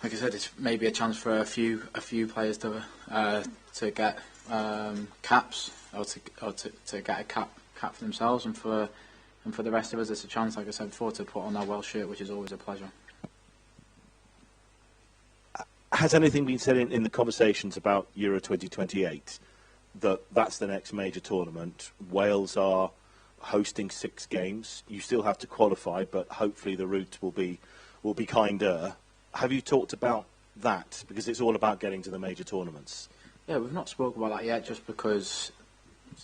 like I said, it's maybe a chance for a few players to get caps or to get a cap for themselves, and for the rest of us, it's a chance, like I said before, to put on our Welsh shirt, which is always a pleasure. Has anything been said in the conversations about Euro 2028 that's the next major tournament? Wales are hosting 6 games. You still have to qualify, but hopefully the route will be kinder. Have you talked about that? Because it's all about getting to the major tournaments. Yeah, we've not spoken about that yet, just because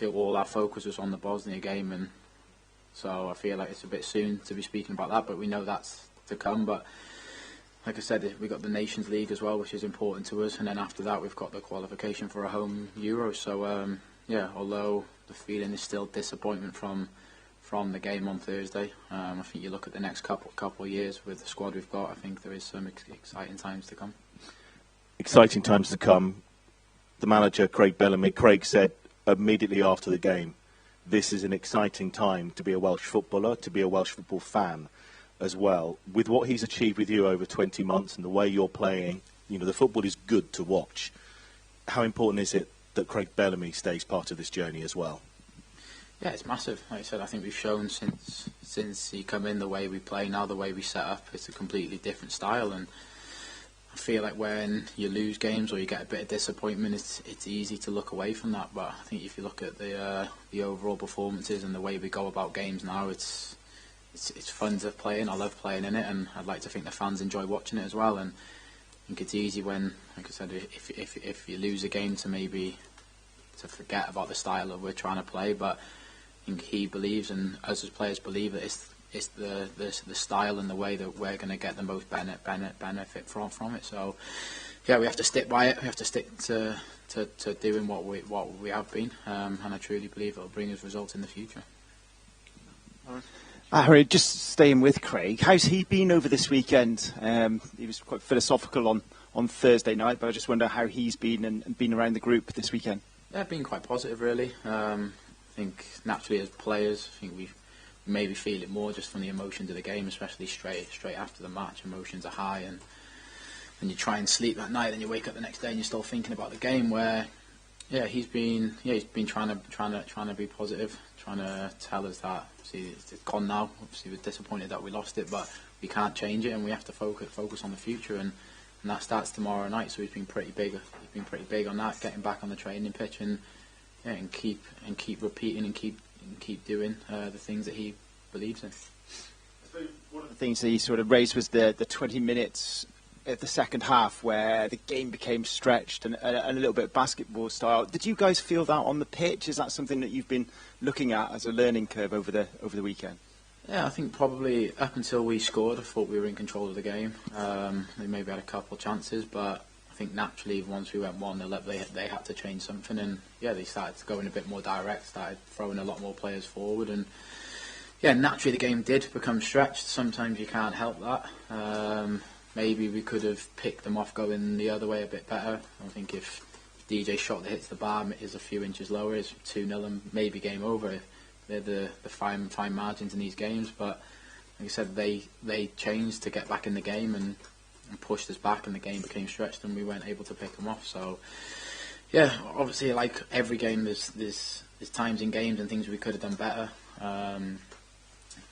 all our focus was on the Bosnia game, and so I feel like it's a bit soon to be speaking about that, but we know that's to come. But like I said, we've got the Nations League as well, which is important to us, and then after that we've got the qualification for a home Euro. So yeah, although the feeling is still disappointment from the game on Thursday, I think you look at the next couple of years with the squad we've got, I think there is some exciting times to come. Exciting times to come. The manager, Craig Bellamy, Craig said immediately after the game, this is an exciting time to be a Welsh footballer, to be a Welsh football fan as well. With what he's achieved with you over 20 months and the way you're playing, the football is good to watch. How important is it that Craig Bellamy stays part of this journey as well? Yeah, it's massive. Like I said, I think we've shown since he come in, the way we play now, the way we set up, it's a completely different style. And I feel like when you lose games or you get a bit of disappointment, it's easy to look away from that. But I think if you look at the overall performances and the way we go about games now, it's fun to play in. I love playing in it, and I'd like to think the fans enjoy watching it as well. And I think it's easy when, like I said, if you lose a game to forget about the style that we're trying to play. But I think he believes, and us as players believe, that it's the style and the way that we're going to get the most benefit from it. So yeah, we have to stick by it. We have to stick to doing what we have been, and I truly believe it'll bring us results in the future. Harry, just staying with Craig, how's he been over this weekend? He was quite philosophical on Thursday night, but I just wonder how he's been and been around the group this weekend. Yeah, been quite positive, really. I think naturally as players, I think we maybe feel it more just from the emotions of the game, especially straight after the match. Emotions are high, and you try and sleep that night, and you wake up the next day and you're still thinking about the game. Where he's been trying to be positive, trying to tell us that obviously it's gone now. Obviously we're disappointed that we lost it, but we can't change it, and we have to focus on the future, and that starts tomorrow night. So he's been pretty big. He's been pretty big on that, getting back on the training pitch, and keep repeating and keep doing the things that he believes in. I suppose one of the things that he sort of raised was the 20 minutes at the second half where the game became stretched and a little bit basketball style. Did you guys feel that on the pitch? Is that something that you've been looking at as a learning curve over the weekend? Yeah, I think probably up until we scored, I thought we were in control of the game. They maybe had a couple of chances, but I think naturally once we went 1-0, they had to change something, and they started going a bit more direct, started throwing a lot more players forward, and naturally the game did become stretched. Sometimes you can't help that. Maybe we could have picked them off going the other way a bit better. I think if DJ shot that hits the bar is a few inches lower, it's 2-0 and maybe game over. They're the fine margins in these games, but like I said, they changed to get back in the game and pushed us back, and the game became stretched, and we weren't able to pick them off. So yeah, obviously like every game, there's times in games and things we could have done better.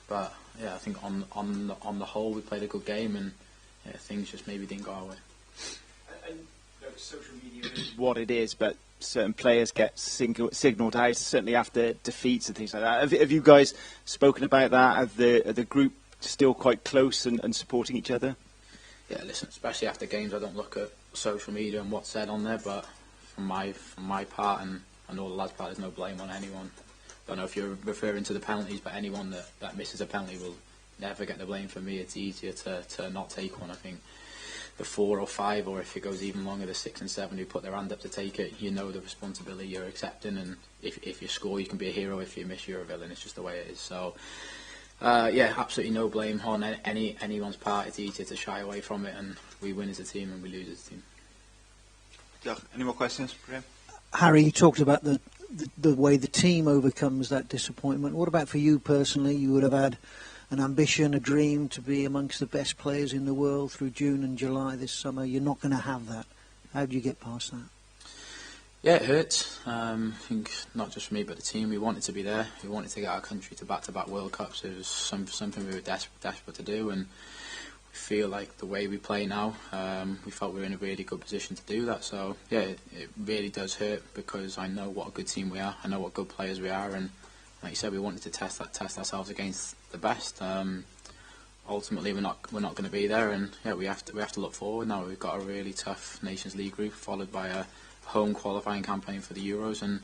But yeah, I think on the whole we played a good game, and things just maybe didn't go our way. And social media is what it is, but certain players get signalled out, certainly after defeats and things like that. Have you guys spoken about that? Have the group still quite close and supporting each other? Yeah, listen, especially after games, I don't look at social media and what's said on there, but from my part and all the lads' part, there's no blame on anyone. I don't know if you're referring to the penalties, but anyone that misses a penalty will never get the blame for me. It's easier to not take one. I think the 4 or 5, or if it goes even longer, the 6 and 7 who put their hand up to take it, you know the responsibility you're accepting, and if you score, you can be a hero. If you miss, you're a villain. It's just the way it is. So yeah, absolutely no blame on anyone's part. It's easier to shy away from it, and we win as a team and we lose as a team. Any more questions, Graham? Harry, you talked about the way the team overcomes that disappointment. What about for you personally? You would have had an ambition, a dream to be amongst the best players in the world through June and July this summer. You're not going to have that. How do you get past that? Yeah, it hurts. I think not just for me, but the team. We wanted to be there. We wanted to get our country to back-to-back World Cups. It was something we were desperate to do, and we feel like the way we play now, we felt we were in a really good position to do that. So yeah, it really does hurt because I know what a good team we are. I know what good players we are, and like you said, we wanted to test ourselves against the best. Ultimately, we're not going to be there, and yeah, we have to look forward now. We've got a really tough Nations League group, followed by a home qualifying campaign for the Euros, and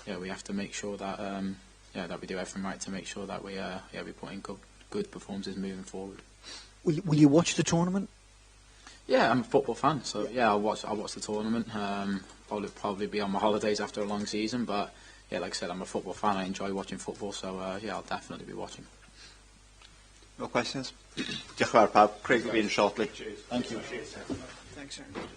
yeah, we have to make sure that that we do everything right to make sure that we put in good performances moving forward. Will you watch the tournament? Yeah, I'm a football fan, so yeah, I'll watch the tournament. Probably be on my holidays after a long season, but yeah, like I said, I'm a football fan. I enjoy watching football, so yeah, I'll definitely be watching. No questions? Diolch yn fawr pawb. Craig will be in shortly. Thank you. Thanks, Aaron.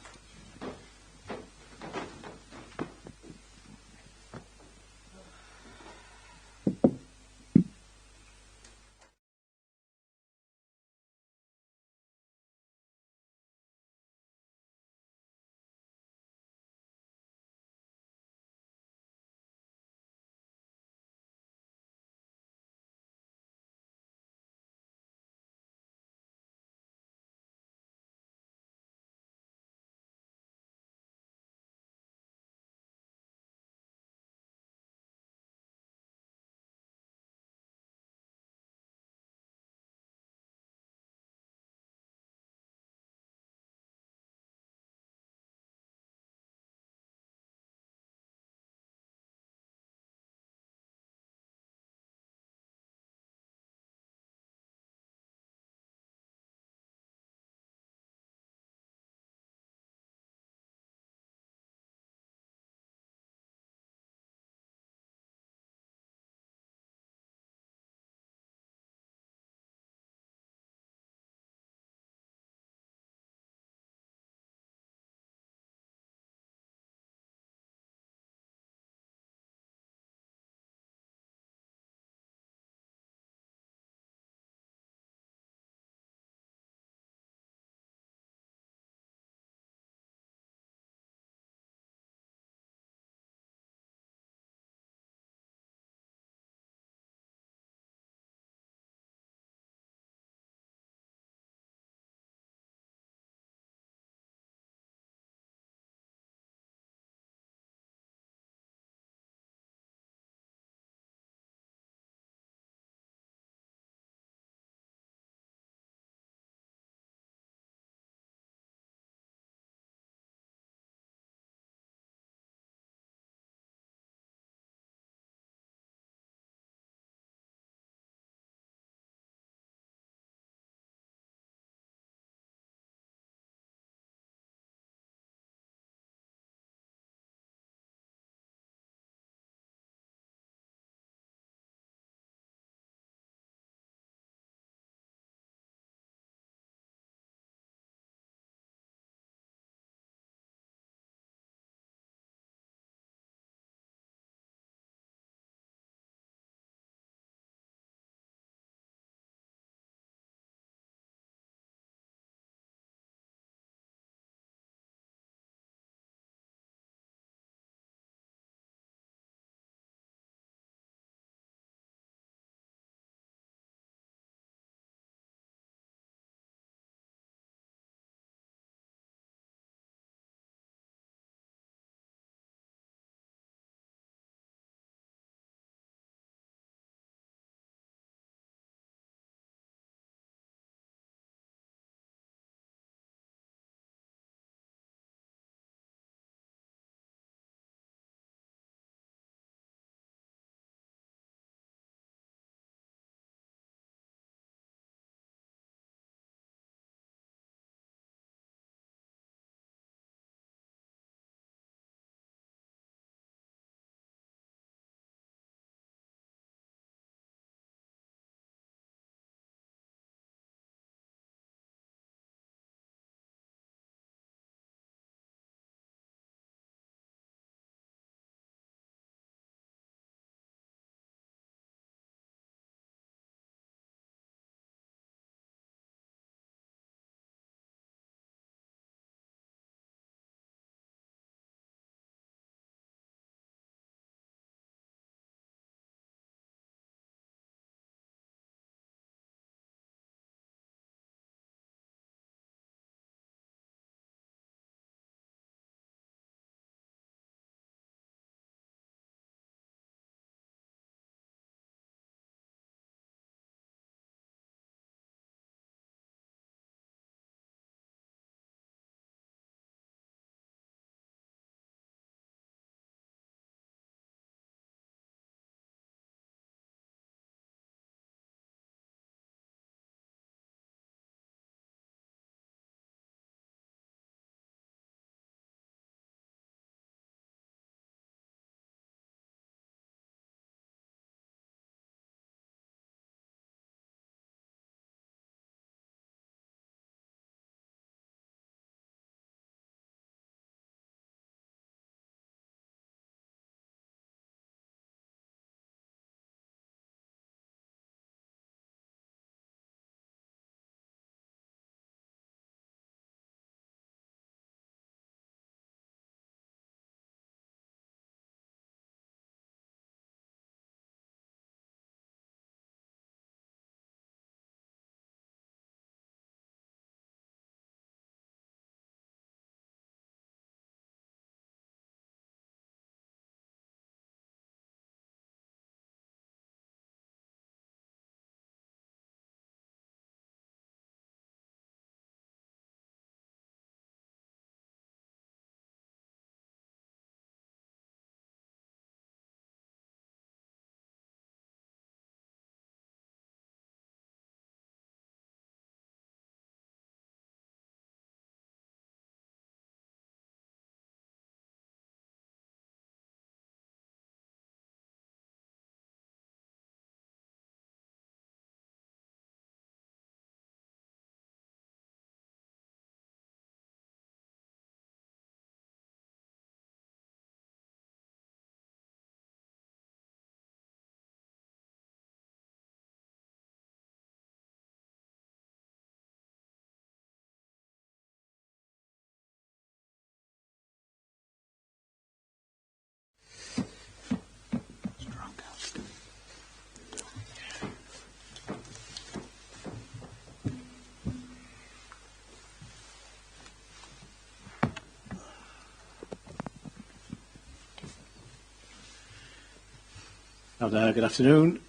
Good afternoon.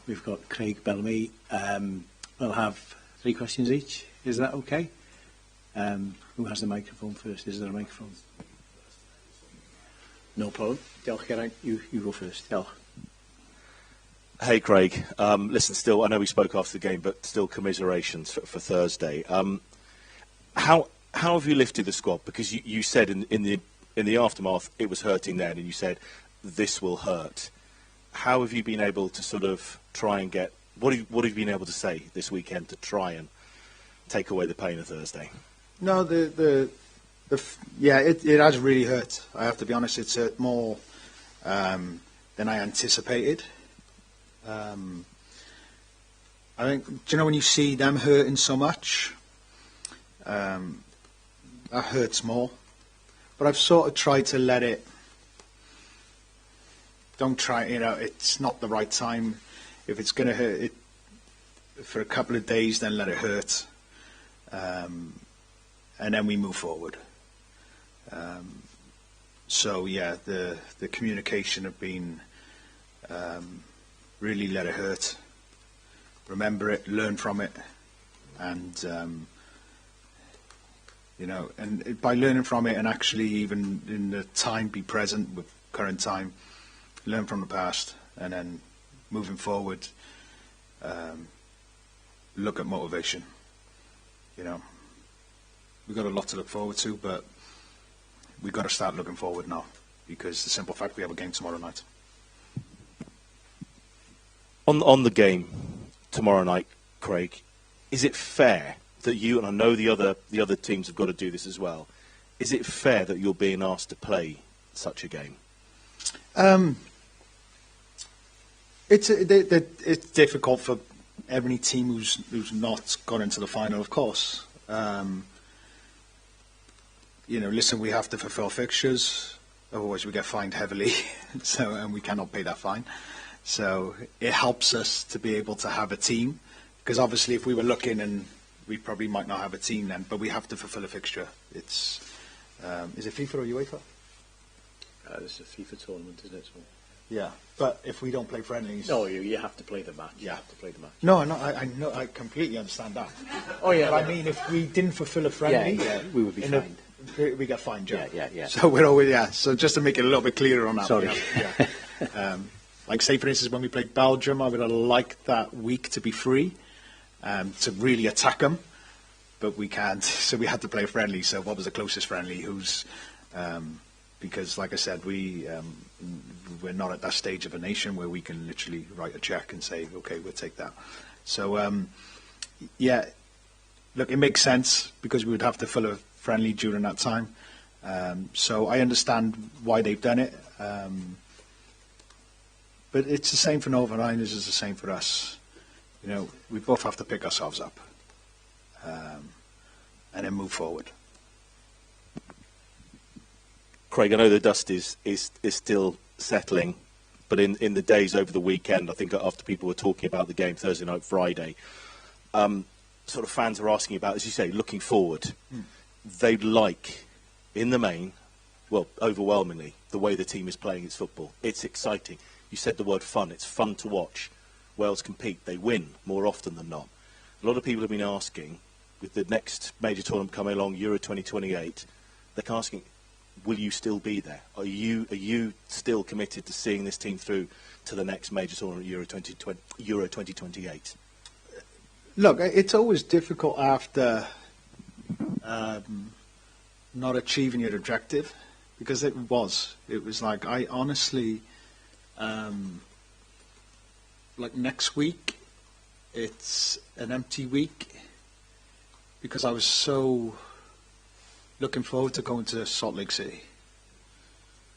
We've got Craig Bellamy. We'll have 3 questions each. Is that okay? Who has the microphone first? Is there a microphone? No problem. Diolch, Geraint. You go first. Diolch. Hey, Craig. Listen, still, I know we spoke after the game, but still commiserations for Thursday. How have you lifted the squad? Because you said in the aftermath it was hurting then, and you said this will hurt. How have you been able to sort of try and get what have you been able to say this weekend to try and take away the pain of Thursday? No, it has really hurt. I have to be honest, it's hurt more than I anticipated. I think, do you know when you see them hurting so much, that hurts more. But I've sort of tried to let it. Don't try, it's not the right time. If it's going to hurt it for a couple of days, then let it hurt. And then we move forward. So yeah, the communication have been really let it hurt. Remember it, learn from it, and and by learning from it, and actually even in the time be present with current time, learn from the past, and then moving forward, look at motivation. We've got a lot to look forward to, but we've got to start looking forward now, because the simple fact we have a game tomorrow night. On the game tomorrow night, Craig, is it fair that you, and I know the other teams have got to do this as well, is it fair that you're being asked to play such a game? It's difficult for every team who's not got into the final, of course. Listen, we have to fulfil fixtures, otherwise we get fined heavily, and we cannot pay that fine. So it helps us to be able to have a team, because obviously if we were looking, and we probably might not have a team then, but we have to fulfil a fixture. It's is it FIFA or UEFA? It's a FIFA tournament, isn't it? So. Yeah, but if we don't play friendlies, no, you have to play the match. You have to play the match. No, I know, I completely understand that. Oh yeah, but I mean, if we didn't fulfil a friendly, we would be fined. We get fined, Joe. Yeah. So we're always So just to make it a little bit clearer on that. Sorry. Like say for instance, when we played Belgium, I would have liked that week to be free, to really attack them, but we can't. So we had to play a friendly. So what was the closest friendly? Who's because, like I said, we're not at that stage of a nation where we can literally write a check and say, okay, we'll take that. So look, it makes sense because we would have to fill a friendly during that time. So I understand why they've done it. But it's the same for Northern Ireland, it's the same for us. We both have to pick ourselves up and then move forward. Craig, I know the dust is still settling, but in the days over the weekend, I think after people were talking about the game Thursday night, Friday, sort of fans are asking about, as you say, looking forward. They'd like, in the main, well, overwhelmingly, the way the team is playing its football. It's exciting. You said the word fun. It's fun to watch. Wales compete. They win more often than not. A lot of people have been asking, with the next major tournament coming along, Euro 2028, they're asking, will you still be there? Are you still committed to seeing this team through to the next major tournament, Euro 2028? Look, it's always difficult after not achieving your objective, because it was like, I honestly, like next week, it's an empty week, because I was so looking forward to going to Salt Lake City.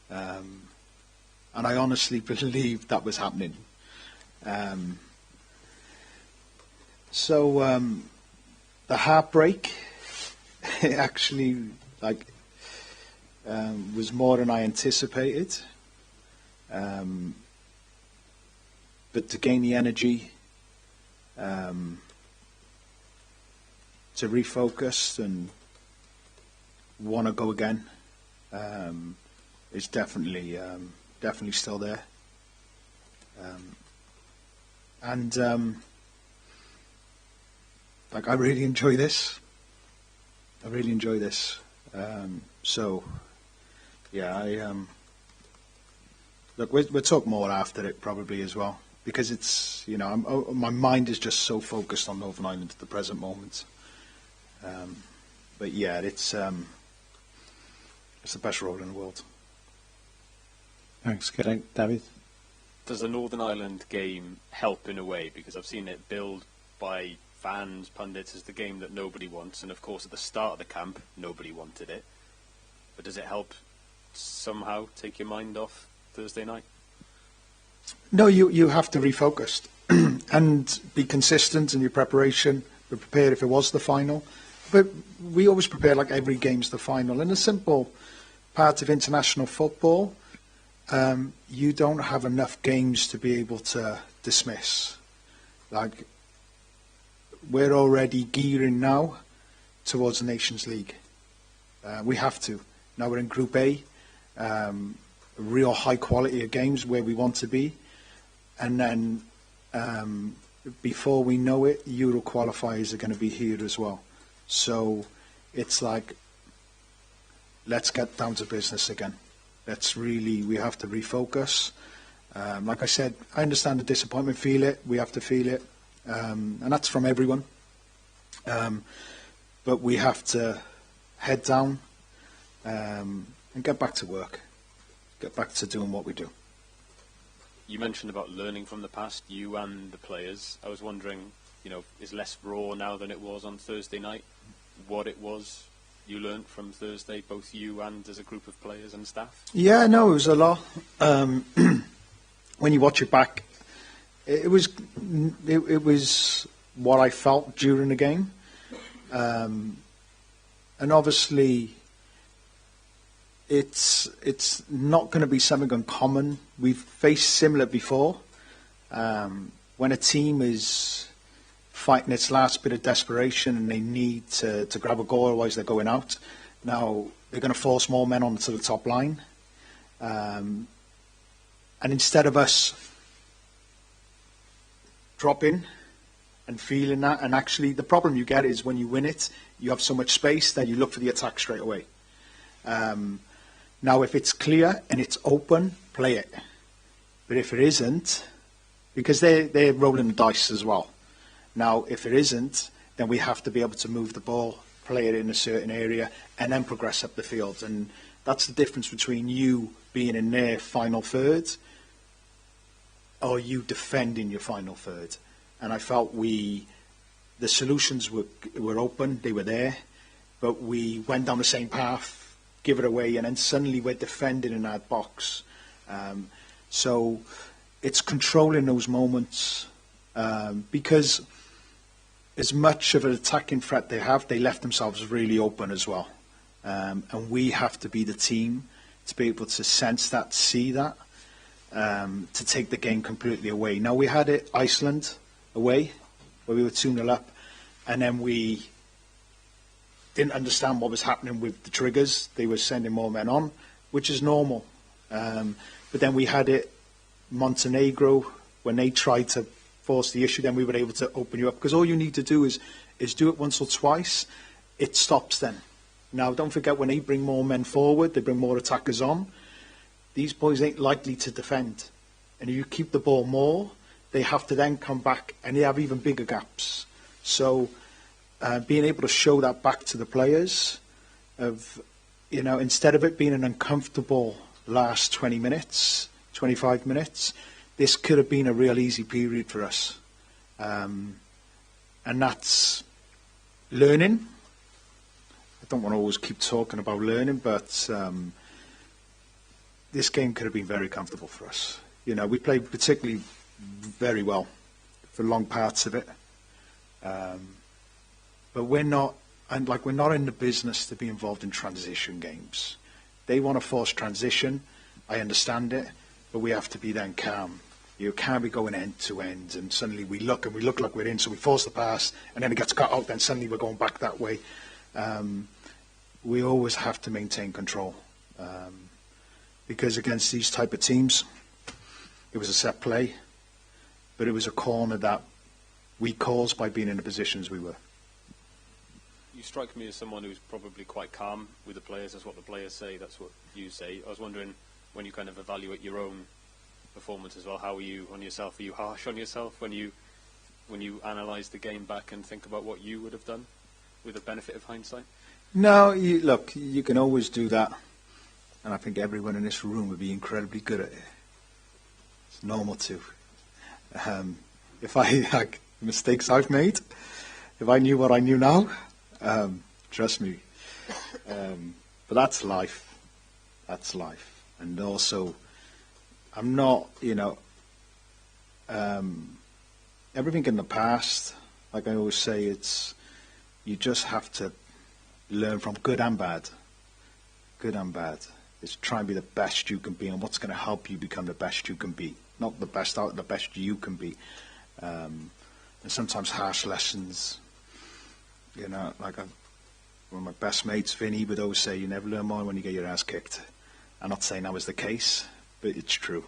And I honestly believed that was happening. So the heartbreak actually was more than I anticipated. But to gain the energy, to refocus and want to go again, is definitely still there. Like, I really enjoy this. I really enjoy this. So, yeah, look, we'll talk more after it probably as well, because it's, you know, my mind is just so focused on Northern Ireland at the present moment. But yeah, it's the best role in the world. Thanks, David. Does the Northern Ireland game help in a way? Because I've seen it billed by fans, pundits, as the game that nobody wants, and of course at the start of the camp nobody wanted it. But does it help somehow take your mind off Thursday night? No, you have to refocus and be consistent in your preparation. Be prepared if it was the final. But we always prepare like every game's the final. And a simple part of international football, you don't have enough games to be able to dismiss. Like, we're already gearing now towards the Nations League. We have to. Now we're in Group A, real high quality of games where we want to be. And then before we know it, Euro qualifiers are going to be here as well. So it's like, let's get down to business again. We have to refocus. Like I said, I understand the disappointment, feel it, we have to feel it. And that's from everyone. But we have to head down and get back to work. Get back to doing what we do. You mentioned about learning from the past, you and the players. I was wondering, you know, is less raw now than it was on Thursday night? What it was you learnt from Thursday, both you and as a group of players and staff? Yeah, no, it was a lot. When you watch it back, it was what I felt during the game. And obviously, it's not going to be something uncommon. We've faced similar before. When a team is fighting its last bit of desperation and they need to grab a goal, otherwise they're going out. Now, they're going to force more men onto the top line. And instead of us dropping and feeling that, and actually the problem you get is when you win it, you have so much space that you look for the attack straight away. Now, if it's clear and it's open, play it. But if it isn't, because they're rolling the dice as well. Now, if it isn't, then we have to be able to move the ball, play it in a certain area, and then progress up the field. And that's the difference between you being in their final third or you defending your final third. And I felt the solutions were open, they were there, but we went down the same path, give it away, and then suddenly we're defending in our box. So it's controlling those moments, because as much of an attacking threat they have, they left themselves really open as well. And we have to be the team to be able to sense that, see that, to take the game completely away. Now, we had it Iceland away, where we were 2-0 up, and then we didn't understand what was happening with the triggers. They were sending more men on, which is normal. But then we had it Montenegro, when they tried to force the issue, then we were able to open you up, because all you need to do is do it once or twice, it stops then. Now, don't forget, when they bring more men forward, they bring more attackers on, these boys ain't likely to defend. And if you keep the ball more, they have to then come back, and they have even bigger gaps. So being able to show that back to the players, of, you know, instead of it being an uncomfortable last 20 minutes, 25 minutes, this could have been a real easy period for us. And that's learning. I don't want to always keep talking about learning, but this game could have been very comfortable for us. You know, we played particularly very well for long parts of it. But we're not in the business to be involved in transition games. They want to force transition. I understand it, but we have to be then calm. You can't be going end to end, and suddenly we look like we're in, so we force the pass, and then it gets cut out, then suddenly we're going back that way. We always have to maintain control, because against these type of teams, it was a set play. but it was a corner that we caused by being in the positions we were. You strike me as someone who's probably quite calm with the players. That's what the players say. That's what you say. I was wondering, when you kind of evaluate your own performance as well, how are you on yourself? Are you harsh on yourself when you analyse the game back and think about what you would have done with the benefit of hindsight? No, look, you can always do that, and I think everyone in this room would be incredibly good at it. It's normal to. If I like mistakes I've made, if I knew what I knew now, trust me. But that's life. That's life. And also, I'm not, everything in the past, like I always say, you just have to learn from good and bad. Good and bad. It's try and be the best you can be, and what's going to help you become the best you can be. Not the best out, the best you can be. And sometimes harsh lessons, like one of my best mates, Vinny, would always say, you never learn more when you get your ass kicked. I'm not saying that was the case, but it's true,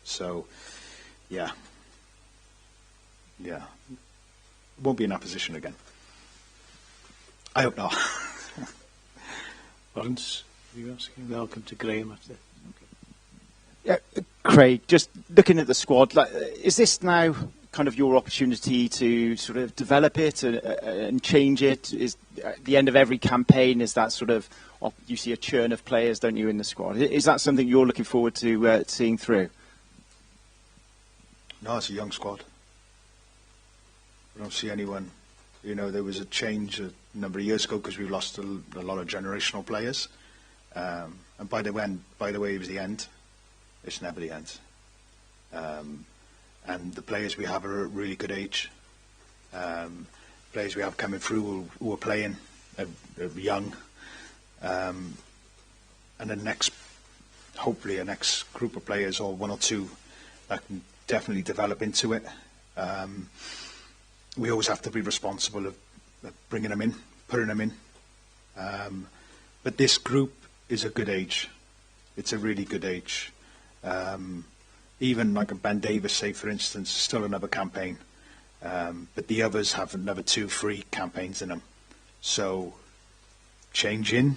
so, yeah, won't be in that position again. I hope not. Lawrence, are you asking? Welcome to Graham after. Yeah, Craig, just looking at the squad, is this now kind of your opportunity to sort of develop it and change it? Is at the end of every campaign, is that sort of, you see a churn of players, don't you, in the squad? Is that something you're looking forward to seeing through? No, it's a young squad. I don't see anyone. There was a change a number of years ago because we lost a lot of generational players. And by the way, it was the end. It's never the end. And the players we have are at really good age. Players we have coming through who are playing are young. And hopefully a next group of players, or one or two, that can definitely develop into it. We always have to be responsible of bringing them in, putting them in. But this group is a good age. It's a really good age. Even like a Ben Davis, say for instance, still another campaign. But the others have another 2-3 campaigns in them. So changing,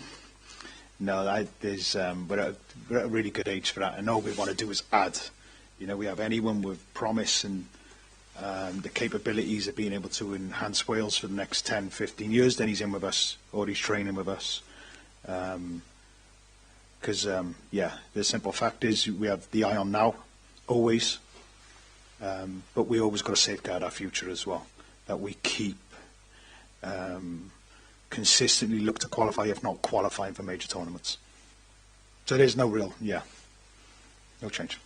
no, we're at a really good age for that. And all we want to do is add. We have anyone with promise and the capabilities of being able to enhance Wales for the next 10, 15 years, then he's in with us, or he's training with us. Because, the simple fact is we have the eye on now, always. But we always got to safeguard our future as well, that we keep consistently look to qualify, if not qualifying for major tournaments. So there's no change.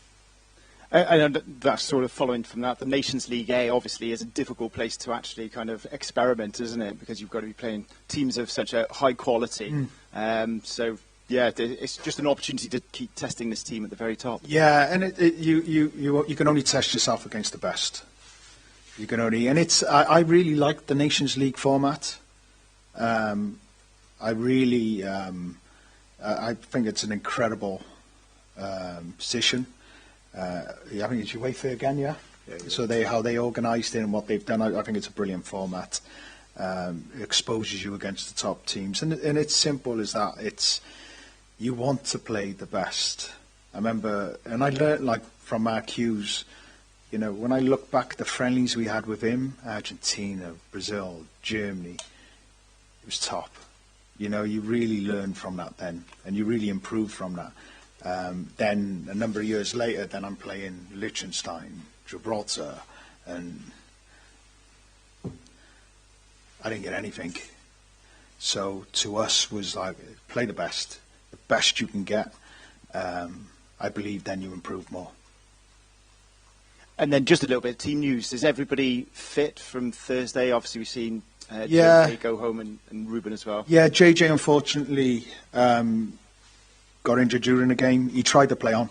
And that's sort of following from that. The Nations League A obviously is a difficult place to actually kind of experiment, isn't it? Because you've got to be playing teams of such a high quality. So yeah, it's just an opportunity to keep testing this team at the very top. Yeah, and you can only test yourself against the best. You can only, and I really like the Nations League format. I think it's an incredible position. I think it's UEFA again, yeah. So how they organised it and what they've done, I think it's a brilliant format. It exposes you against the top teams, and it's simple as that. You want to play the best. I remember, and I learned from Mark Hughes. When I look back at the friendlies we had with him, Argentina, Brazil, Germany, it was top. You really learn from that then, and you really improve from that. Then a number of years later, then I'm playing Liechtenstein, Gibraltar, and I didn't get anything. So to us was like, play the best you can get. I believe then you improve more. And then just a little bit of team news. Is everybody fit from Thursday? Obviously we've seen JJ go home and Rubin as well. Yeah, JJ unfortunately got injured during the game. He tried to play on,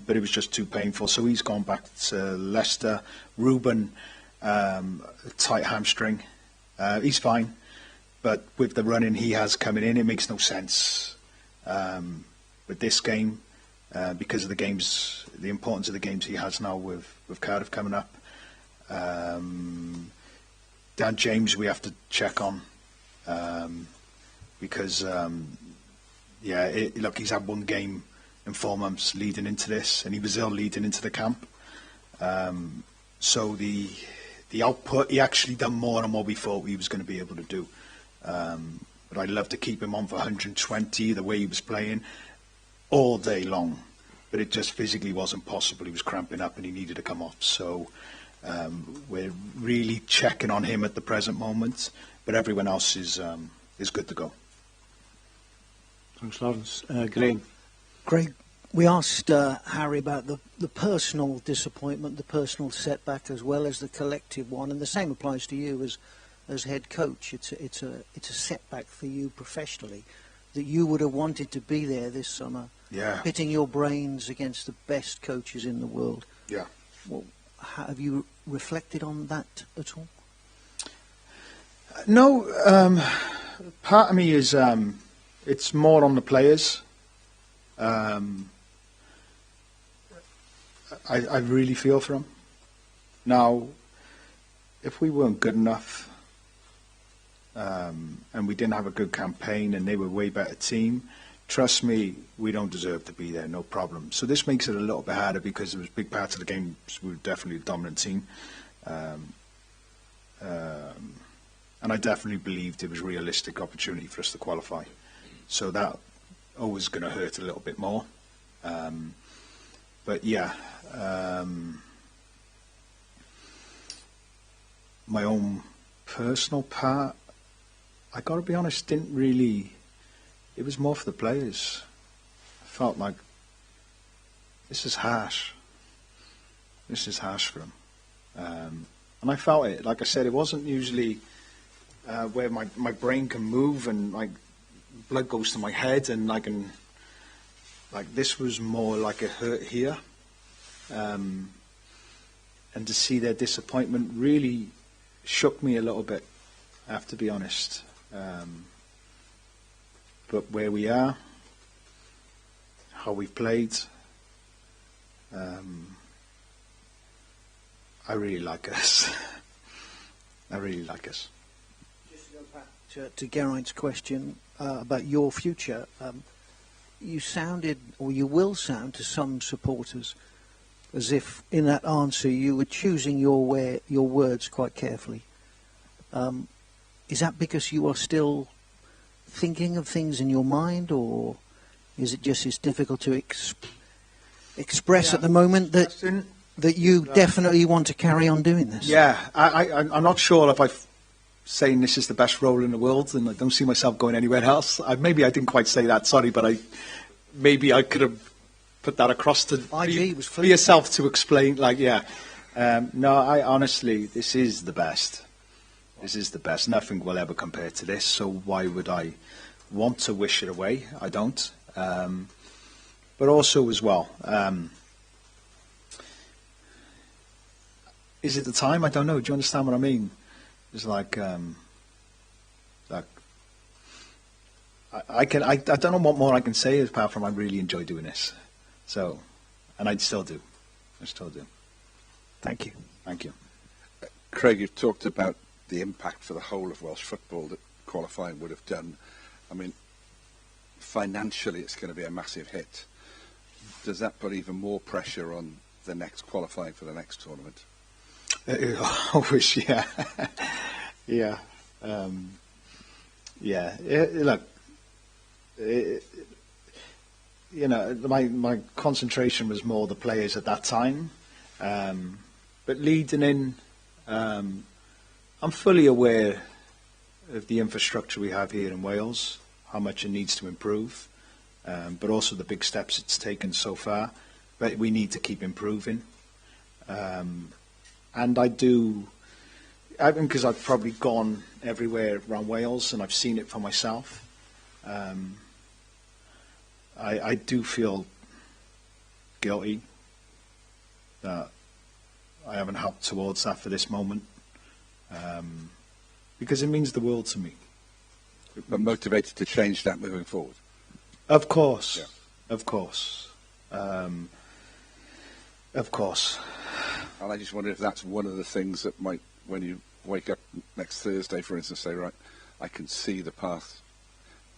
but it was just too painful. So he's gone back to Leicester. Rubin, tight hamstring. He's fine. But with the running he has coming in, it makes no sense. With this game, because of the games, the importance of the games he has now with Cardiff coming up. Dan James we have to check on, because look, he's had one game in 4 months leading into this, and he was ill leading into the camp. So the output, he actually done more than what we thought he was going to be able to do. But I'd love to keep him on for 120, the way he was playing, all day long. But it just physically wasn't possible. He was cramping up and he needed to come off. So we're really checking on him at the present moment. But everyone else is good to go. Thanks, Lawrence. Graham. Craig, we asked Harry about the personal disappointment, the personal setback, as well as the collective one, and the same applies to you as head coach. It's a setback for you professionally, that you would have wanted to be there this summer, pitting your brains against the best coaches in the world. Yeah. Well, have you reflected on that at all? No. Part of me is it's more on the players. I really feel for them. Now, if we weren't good enough, and we didn't have a good campaign and they were a way better team, trust me, we don't deserve to be there, no problem. So this makes it a little bit harder because there was big parts of the game we were definitely a dominant team. And I definitely believed it was a realistic opportunity for us to qualify. So that always going to hurt a little bit more. But yeah, my own personal part, I got to be honest, didn't really, it was more for the players. I felt like, this is harsh. This is harsh for them. And I felt it. Like I said, it wasn't usually where my brain can move and like blood goes to my head and I can, like this was more like a hurt here. And to see their disappointment really shook me a little bit, I have to be honest. But where we are, how we've played, I really like us. I really like us. Just to go back to Geraint's question about your future, you sounded, or you will sound to some supporters, as if in that answer you were choosing your words quite carefully. Is that because you are still thinking of things in your mind, or is it just it's difficult to express at the moment that you definitely want to carry on doing this? Yeah, I'm not sure if I'm saying this is the best role in the world and I don't see myself going anywhere else. Maybe I didn't quite say that, sorry, but maybe I could have put that across to for yourself to explain, like, no, I honestly, this is the best. This is the best. Nothing will ever compare to this, so why would I want to wish it away? I don't. But also as well, is it the time? I don't know. Do you understand what I mean? It's like I don't know what more I can say apart from I really enjoy doing this. So, and I still do. I still do. Thank you. Thank you. Craig, you've talked about the impact for the whole of Welsh football that qualifying would have done. I mean, financially it's going to be a massive hit. Does that put even more pressure on the next qualifying for the next tournament? I wish, yeah. Yeah. Look, you know, my concentration was more the players at that time. But leading in, I'm fully aware of the infrastructure we have here in Wales, how much it needs to improve, but also the big steps it's taken so far. But we need to keep improving. And I do, because I've probably gone everywhere around Wales and I've seen it for myself. I do feel guilty that I haven't helped towards that for this moment, because it means the world to me. But motivated to change that moving forward? Of course, of course. Of course. And I just wonder if that's one of the things that might, when you wake up next Thursday, for instance, say, right, I can see the path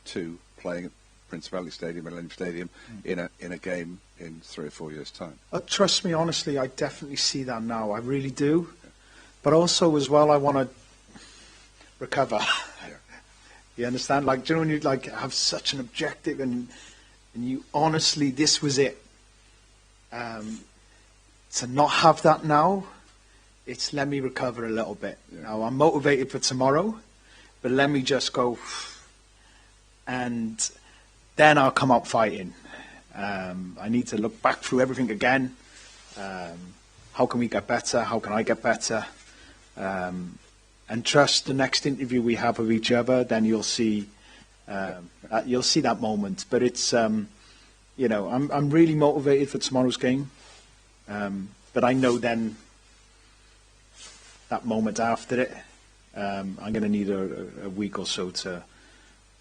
to playing at Principality Stadium and Millennium Stadium in a game in 3 or 4 years' time. Trust me, honestly, I definitely see that now. I really do. But also, as well, I want to recover. Yeah. You understand? Like, do you know when you like have such an objective and you honestly, this was it. To not have that now, it's let me recover a little bit. Yeah. Now, I'm motivated for tomorrow, but let me just go, and then I'll come out fighting. I need to look back through everything again. How can we get better? How can I get better? And trust the next interview we have with each other, then you'll see that moment. But it's, you know, I'm really motivated for tomorrow's game. But I know then that moment after it, I'm going to need a week or so to.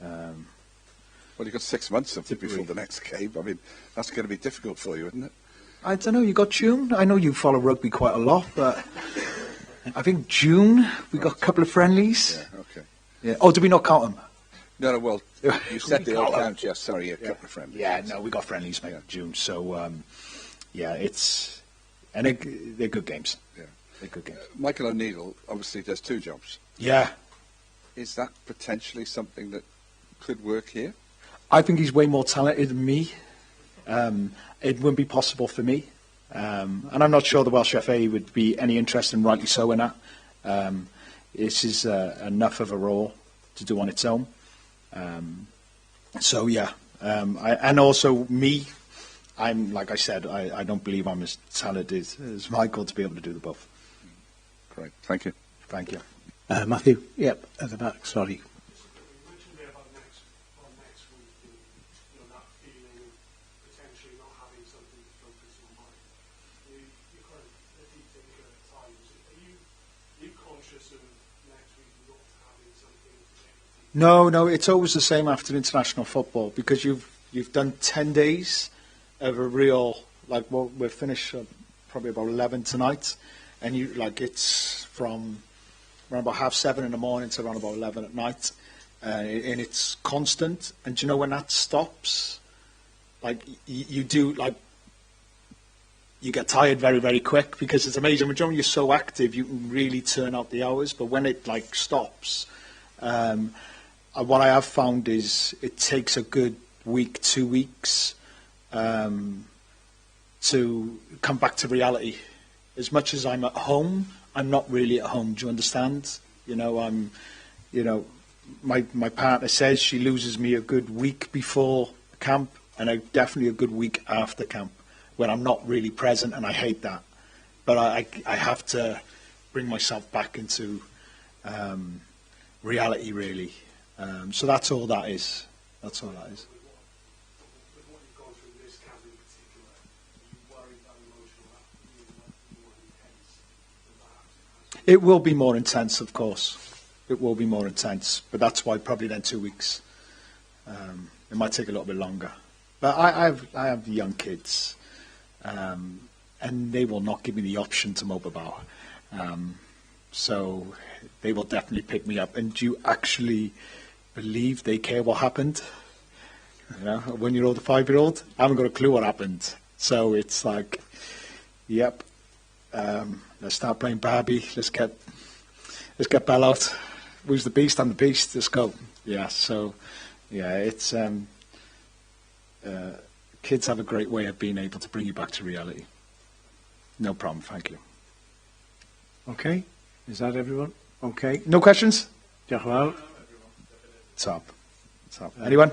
Well, you've got 6 months of before the next game. I mean, that's going to be difficult for you, isn't it? I don't know. You got June. I know you follow rugby quite a lot, but I think June we got a couple of friendlies. Yeah. Okay. Yeah. Oh, did we not count them? No. Well, you said they all count. Yes. Sorry, a couple of friendlies. Yeah. No, we got friendlies, mate. June. So, yeah, it's and they're good games. Yeah. They're good games. Michael O'Neill obviously does 2 jobs. Yeah. Is that potentially something that could work here? I think he's way more talented than me. It wouldn't be possible for me. And I'm not sure the Welsh FA would be any interest, and rightly so, in that. This is enough of a role to do on its own. So, yeah. And also, me, I'm like I said, I don't believe I'm as talented as Michael to be able to do the both. Great. Thank you. Thank you. Matthew? Yep, at the back, sorry. No, it's always the same after international football, because you've done 10 days of a real, like, well, we're finished probably about 11 tonight, and you like it's from around about 7:30 in the morning to around about 11 at night, and it's constant. And do you know when that stops? Like you do, like you get tired very, very quick, because it's amazing. When you're so active, you can really turn out the hours, but when it like stops. What I have found is it takes a good week, 2 weeks, to come back to reality. As much as I'm at home, I'm not really at home. Do you understand? You know, my partner says she loses me a good week before camp, and definitely a good week after camp, when I'm not really present, and I hate that. But I have to bring myself back into reality, really. So that's all that is. That's all that is. It will be more intense, of course. It will be more intense, but that's why probably then 2 weeks. It might take a little bit longer. But I have young kids, and they will not give me the option to mope about. So they will definitely pick me up. And do you actually believe they care what happened? You know, a 1-year-old, a 5-year-old, I haven't got a clue what happened. So it's like, yep, let's start playing Barbie. Let's get Belle out. Who's the beast? I'm the beast. Let's go. Yeah. So, yeah, it's kids have a great way of being able to bring you back to reality. No problem. Thank you. Okay. Is that everyone? Okay. No questions? Diolch yn fawr. Top. Anyone?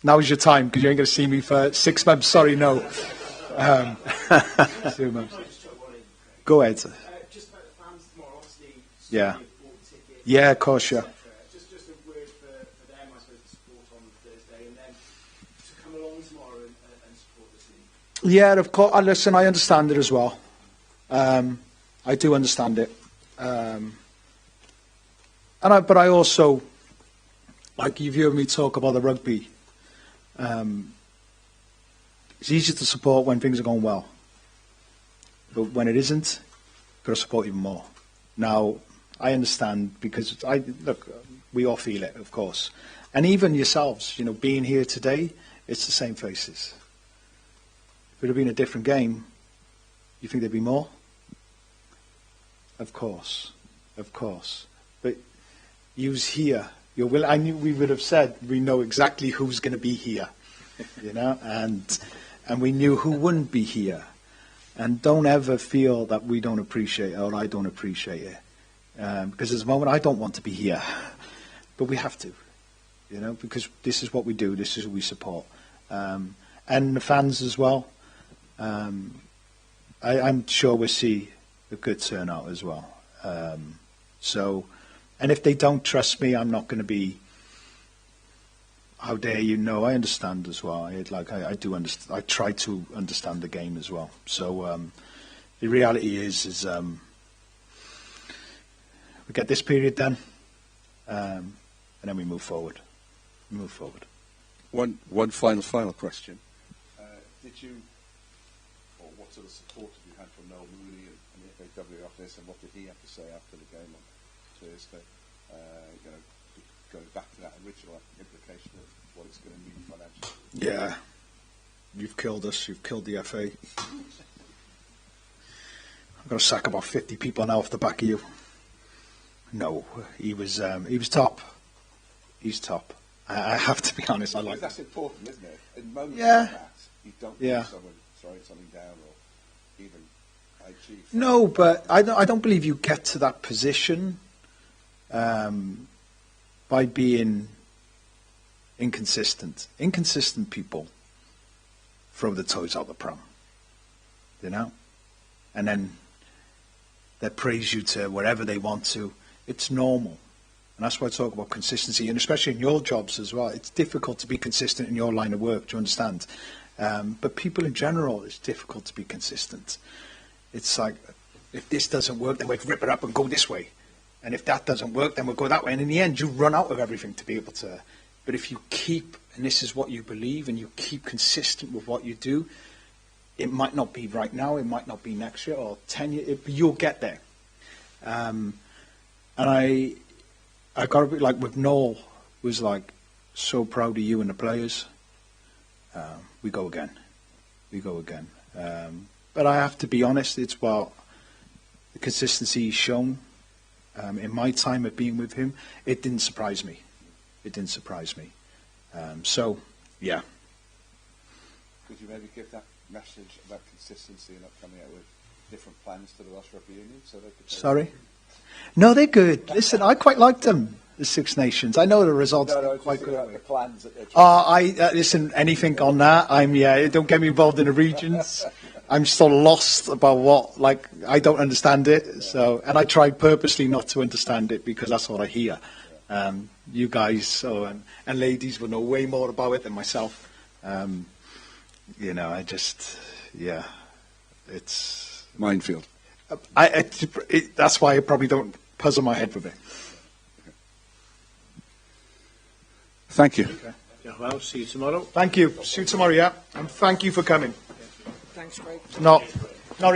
Now is your time, because you ain't going to see me for 6 months. Sorry, no. 2 months. Go ahead. Just about the fans tomorrow, obviously. Yeah. Yeah, of course, yeah. Just a word for them, I suppose, to support on Thursday, and then to come along tomorrow and support the team. Yeah, of course. Listen, I understand it as well. I do understand it. But I also, like, you've heard me talk about the rugby. it's easier to support when things are going well. But when it isn't, you've got to support even more. Now, I understand because look, we all feel it, of course. And even yourselves, you know, being here today, it's the same faces. If it had been a different game, you think there'd be more? Of course. But you's here. I knew we would have said we know exactly who's going to be here, you know, and we knew who wouldn't be here. And don't ever feel that we don't appreciate it or I don't appreciate it. Because there's a moment I don't want to be here. But we have to, you know, because this is what we do. This is who we support. And the fans as well. I'm sure we'll see a good turnout as well. And if they don't trust me, I'm not going to be, how dare you? No, I understand as well. I do understand. I try to understand the game as well. So the reality is we get this period done, and then we move forward. One final question. Did you, or what sort of support have you had from Noel Mooney and the FAW office, and what did he have to say after the game on Thursday? You know, going back to that original implication of what it's going to mean financially. Yeah, you've killed us. You've killed the FA. I'm going to sack about 50 people now off the back of you. No, he was top. He's top. I have to be honest. That's important, isn't it? In moments like that, you don't want someone throwing something down or even achieve. No, but I don't believe you get to that position by being inconsistent. Inconsistent people throw the toys out the pram, you know, and then they praise you to wherever they want to. It's normal. And that's why I talk about consistency, and especially in your jobs as well. It's difficult to be consistent in your line of work, do you understand? But people in general, it's difficult to be consistent. It's like, if this doesn't work, then we'll rip it up and go this way. And if that doesn't work, then we'll go that way. And in the end, you run out of everything to be able to. But if you keep, and this is what you believe, and you keep consistent with what you do, it might not be right now, it might not be next year or 10 years, but you'll get there. And I got to be like with Noel, was like so proud of you and the players. We go again. But I have to be honest, it's about the consistency he's shown. In my time of being with him, it didn't surprise me. So, yeah. Could you maybe give that message about consistency and not coming out with different plans to the Welsh Rugby Union? So they could. Sorry? No, they're good. Listen, I quite liked them, the Six Nations. I know the results are quite good. The plans that listen, anything on that, don't get me involved in the regions. I'm still lost about what, I don't understand it. So, and I try purposely not to understand it because that's what I hear. You guys and ladies will know way more about it than myself. It's minefield. That's why I probably don't puzzle my head with it. Thank you. Okay. Yeah, well, see you tomorrow. Thank you. See you tomorrow, yeah. And thank you for coming. Thanks, Craig. Not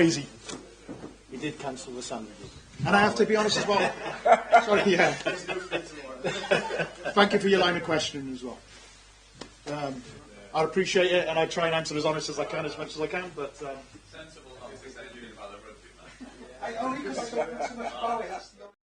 easy. We did cancel the sandwiches. And I have to be honest as well. Sorry, yeah. Thank you for your line of questioning as well. I appreciate it, and I try and answer as honest as I can, as much as I can, but... Sensible, obviously, saying about the rugby, man. Only because I don't know too much about it.